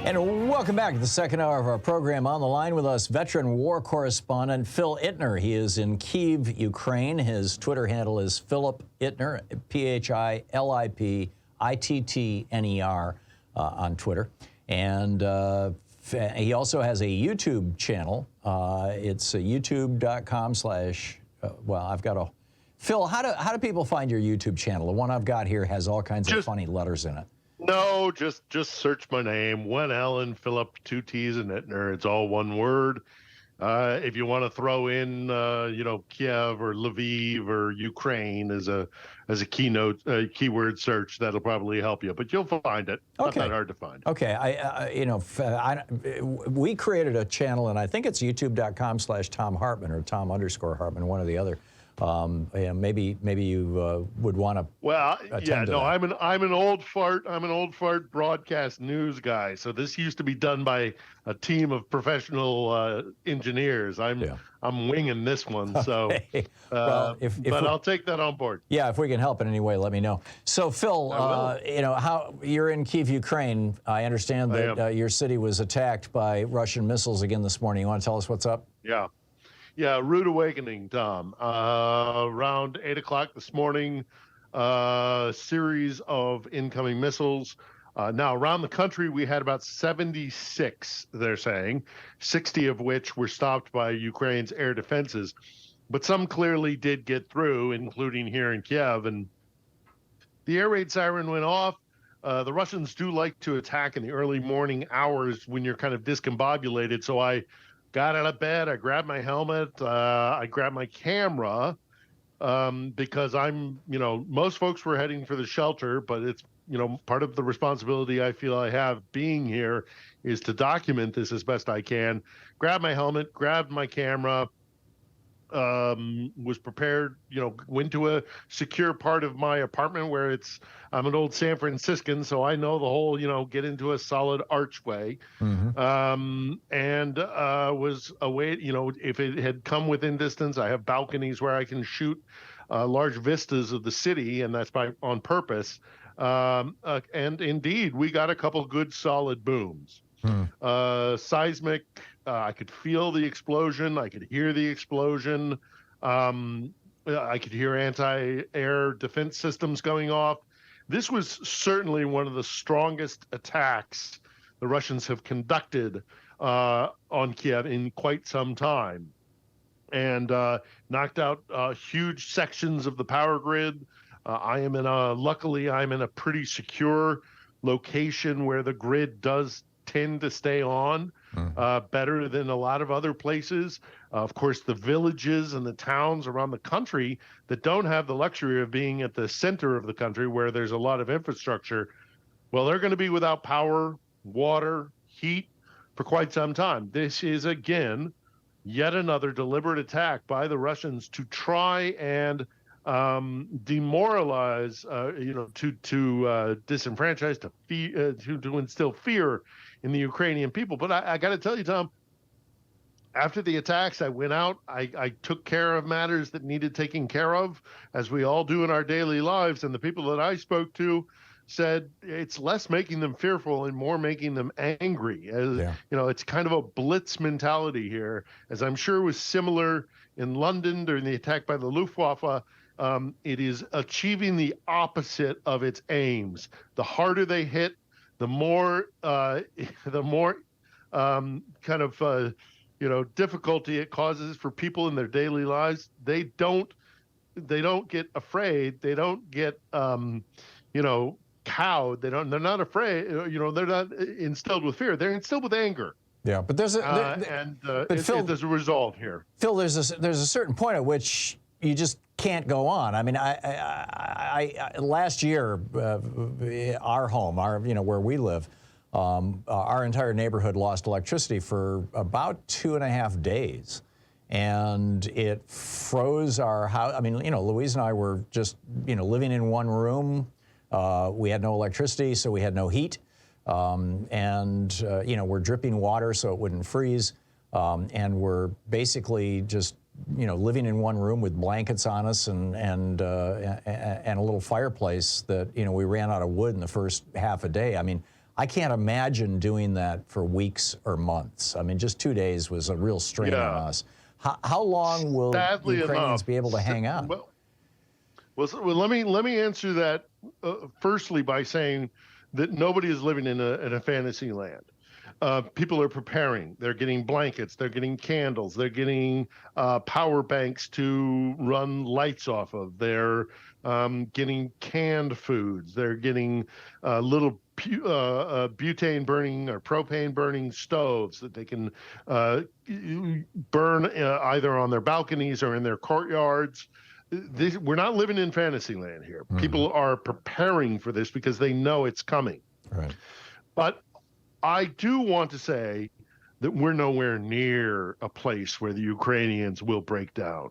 And welcome back to the second hour of our program. On the line with us, veteran war correspondent Phil Ittner. He is in Kyiv, Ukraine. His Twitter handle is Philip Ittner, PhilippIttner on Twitter. And he also has a YouTube channel. It's youtube.com/, well, I've got a... Phil, how do people find your YouTube channel? The one I've got here has all kinds of funny letters in it. No, just search my name, one L and Philip, two T's and Ittner. It's all one word. If you want to throw in, Kiev or Lviv or Ukraine as a keyword search, that'll probably help you. But you'll find it. Okay. Not that hard to find. Okay. We created a channel, and I think it's youtube.com/Thom Hartmann or Thom_Hartmann, one or the other. Maybe you would want to. Well, yeah, no, that. I'm an old fart broadcast news guy. So this used to be done by a team of professional engineers. I'm winging this one. So, well, but I'll take that on board. Yeah, if we can help in any way, let me know. So, Phil, how you're in Kyiv, Ukraine. I understand that your city was attacked by Russian missiles again this morning. You want to tell us what's up? Yeah. Yeah, rude awakening, Tom. Around 8 o'clock this morning, series of incoming missiles. Now, around the country, we had about 76, they're saying, 60 of which were stopped by Ukraine's air defenses. But some clearly did get through, including here in Kiev. And the air raid siren went off. The Russians do like to attack in the early morning hours when you're kind of discombobulated. So I got out of bed, I grabbed my helmet, I grabbed my camera, because most folks were heading for the shelter, but it's, part of the responsibility I feel I have being here is to document this as best I can. Grabbed my helmet, grabbed my camera, was prepared, went to a secure part of my apartment where I'm an old San Franciscan, so I know the whole, get into a solid archway, and was away, if it had come within distance, I have balconies where I can shoot large vistas of the city, and that's on purpose. And indeed, we got a couple good solid booms. Seismic, I could feel the explosion. I could hear the explosion. I could hear anti-air defense systems going off. This was certainly one of the strongest attacks the Russians have conducted on Kiev in quite some time, and knocked out huge sections of the power grid. Luckily, I'm in a pretty secure location where the grid does tend to stay on better than a lot of other places. Of course, the villages and the towns around the country that don't have the luxury of being at the center of the country where there's a lot of infrastructure, well, they're going to be without power, water, heat for quite some time. This is, again, yet another deliberate attack by the Russians to try and demoralize, to disenfranchise, to instill fear in the Ukrainian people. But I got to tell you, Tom, after the attacks, I went out, I took care of matters that needed taking care of, as we all do in our daily lives. And the people that I spoke to said it's less making them fearful and more making them angry. It's kind of a blitz mentality here, as I'm sure was similar in London during the attack by the Luftwaffe. It is achieving the opposite of its aims. The harder they hit, the more difficulty it causes for people in their daily lives. They don't get afraid. They don't get cowed. They're not afraid. They're not instilled with fear. They're instilled with anger. Yeah, but there's there's a result here. Phil, there's a certain point at which you just can't go on. I mean, I last year, our home, where we live, our entire neighborhood lost electricity for about 2.5 days, and it froze our house. I mean, Louise and I were just, living in one room. We had no electricity, so we had no heat, and we're dripping water so it wouldn't freeze, and we're basically just living in one room with blankets on us and a little fireplace that, we ran out of wood in the first half a day. I mean, I can't imagine doing that for weeks or months. I mean, just 2 days was a real strain on us. How long will the Sadly Ukrainians enough, be able to hang out? Well, let me answer that firstly by saying that nobody is living in a fantasy land. People are preparing. They're getting blankets. They're getting candles. They're getting power banks to run lights off of. They're getting canned foods. They're getting little butane burning or propane burning stoves that they can burn either on their balconies or in their courtyards. We're not living in fantasy land here. People are preparing for this because they know it's coming. Right. But I do want to say that we're nowhere near a place where the Ukrainians will break down.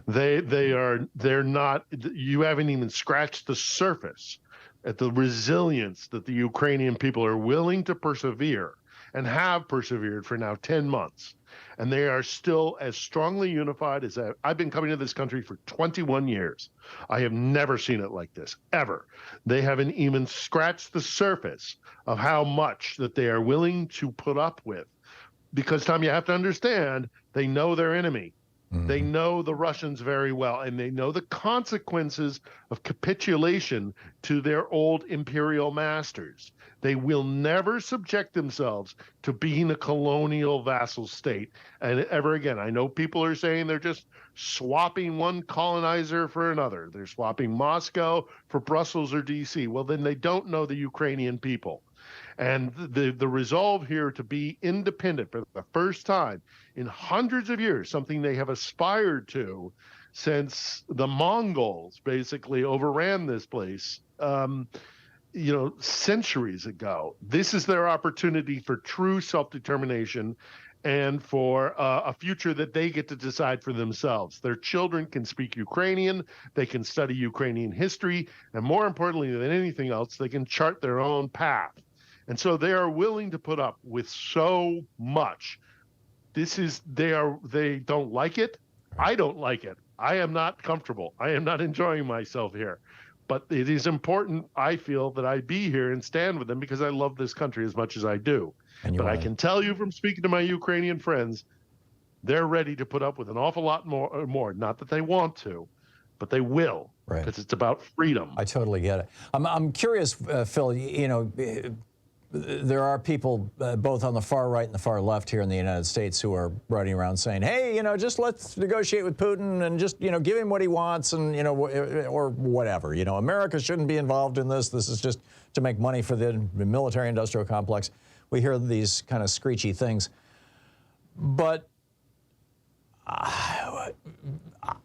They're not. You haven't even scratched the surface at the resilience that the Ukrainian people are willing to persevere and have persevered for now 10 months. And they are still as strongly unified as I've been coming to this country for 21 years. I have never seen it like this, ever. They haven't even scratched the surface of how much that they are willing to put up with. Because, Tom, you have to understand, they know their enemy. They know the Russians very well, and they know the consequences of capitulation to their old imperial masters. They will never subject themselves to being a colonial vassal state. And ever again, I know people are saying they're just swapping one colonizer for another. They're swapping Moscow for Brussels or DC. Well, then they don't know the Ukrainian people. And the resolve here to be independent for the first time in hundreds of years, something they have aspired to since the Mongols basically overran this place, centuries ago. This is their opportunity for true self-determination and for a future that they get to decide for themselves. Their children can speak Ukrainian, they can study Ukrainian history, and more importantly than anything else, they can chart their own path. And so they are willing to put up with so much. They don't like it. I don't like it. I am not comfortable. I am not enjoying myself here. But it is important, I feel, that I be here and stand with them because I love this country as much as I do. But I can tell you from speaking to my Ukrainian friends, they're ready to put up with an awful lot more. Not that they want to, but they will, because it's about freedom. I totally get it. I'm curious, Phil, there are people both on the far right and the far left here in the United States who are running around saying, hey, just let's negotiate with Putin and just, give him what he wants and, or whatever. America shouldn't be involved in this. This is just to make money for the military-industrial complex. We hear these kind of screechy things. But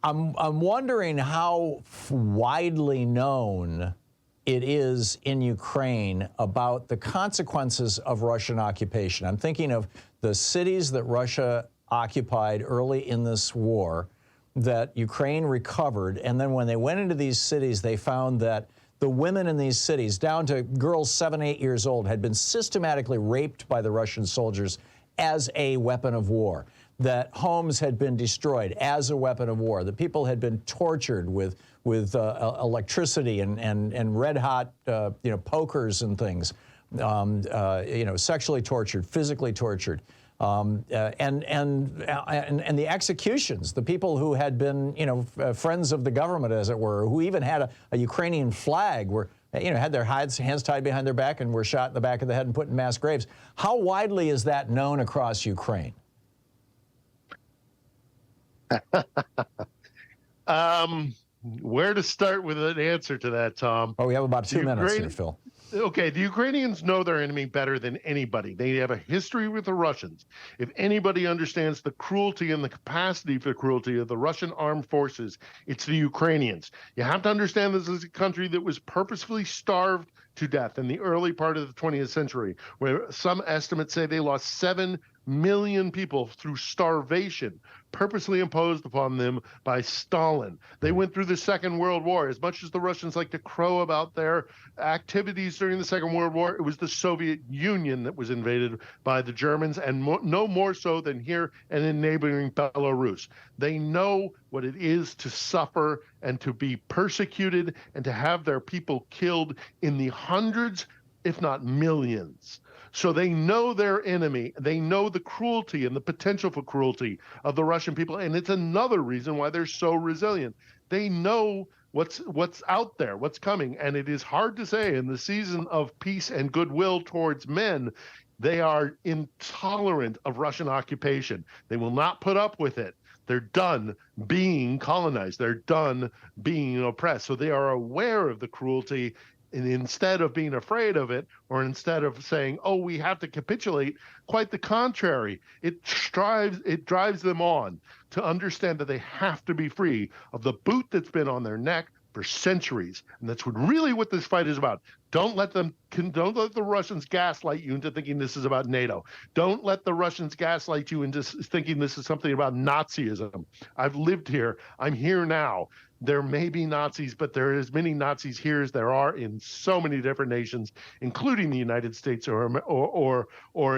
I'm wondering how widely known it is in Ukraine about the consequences of Russian occupation. I'm thinking of the cities that Russia occupied early in this war that Ukraine recovered, and then when they went into these cities, they found that the women in these cities, down to girls 7, 8 years old, had been systematically raped by the Russian soldiers as a weapon of war, that homes had been destroyed as a weapon of war, that people had been tortured with electricity and red hot pokers and things, sexually tortured, physically tortured, and the executions, the people who had been friends of the government, as it were, who even had a Ukrainian flag, were had their hands tied behind their back and were shot in the back of the head and put in mass graves. How widely is that known across Ukraine? Where to start with an answer to that, Tom? Oh, we have about 2 minutes here, Phil. Okay, the Ukrainians know their enemy better than anybody. They have a history with the Russians. If anybody understands the cruelty and the capacity for cruelty of the Russian armed forces, it's the Ukrainians. You have to understand this is a country that was purposefully starved to death in the early part of the 20th century, where some estimates say they lost 7 million people through starvation, purposely imposed upon them by Stalin. They went through the Second World War. As much as the Russians like to crow about their activities during the Second World War, it was the Soviet Union that was invaded by the Germans, and no more so than here and in neighboring Belarus. They know what it is to suffer and to be persecuted and to have their people killed in the hundreds, if not millions. So they know their enemy. They know the cruelty and the potential for cruelty of the Russian people. And it's another reason why they're so resilient. They know what's out there, what's coming. And it is hard to say in the season of peace and goodwill towards men, they are intolerant of Russian occupation. They will not put up with it. They're done being colonized. They're done being oppressed. So they are aware of the cruelty. And instead of being afraid of it, or instead of saying, oh, we have to capitulate, quite the contrary. It drives them on to understand that they have to be free of the boot that's been on their neck for centuries. And that's really what this fight is about. Don't let the Russians gaslight you into thinking this is about NATO. Don't let the Russians gaslight you into thinking this is something about Nazism. I've lived here. I'm here now. There may be Nazis, but there are as many Nazis here as there are in so many different nations, including the United States or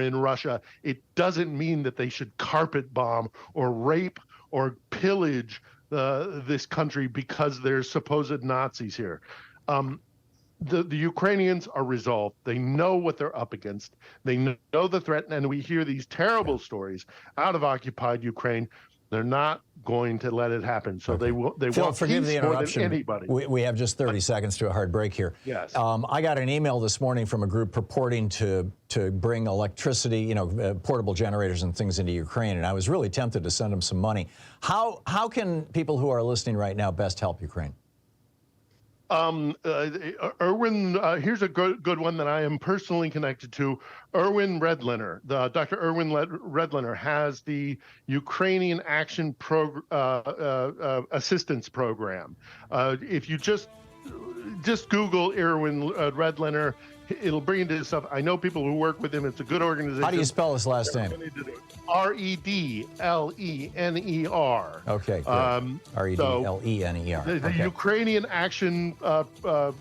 in Russia. It doesn't mean that they should carpet bomb or rape or pillage this country because there's supposed Nazis here. The Ukrainians are resolved. They know what they're up against. They know the threat, and we hear these terrible stories out of occupied Ukraine. They're not going to let it happen. So they will. They want forgive the peace more interruption. than anybody. We have just 30 seconds to a hard break here. Yes. I got an email this morning from a group purporting to bring electricity, portable generators and things into Ukraine, and I was really tempted to send them some money. How can people who are listening right now best help Ukraine? Erwin, here's a good one that I am personally connected to. Erwin Redliner, Dr. Erwin Redliner has the Ukrainian Action Assistance Program. If you just Google Erwin Redliner, it'll bring into stuff. I know people who work with him. It's a good organization. How do you spell his last name? Redlener. Okay, good. Redlener. The Ukrainian Action, the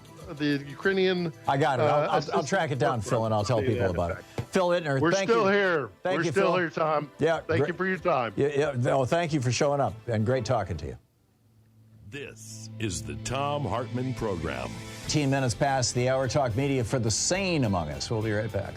Ukrainian. I got it. I'll track it down, Phil, and I'll tell people about it. Phil Ittner, We're thank you. Still here. Thank We're you, still Phil. here, Tom. Yeah. Thank you for your time. Yeah. Oh, thank you for showing up, and great talking to you. This is the Thom Hartmann Program. 15 minutes past the hour. Talk media for the sane among us. We'll be right back.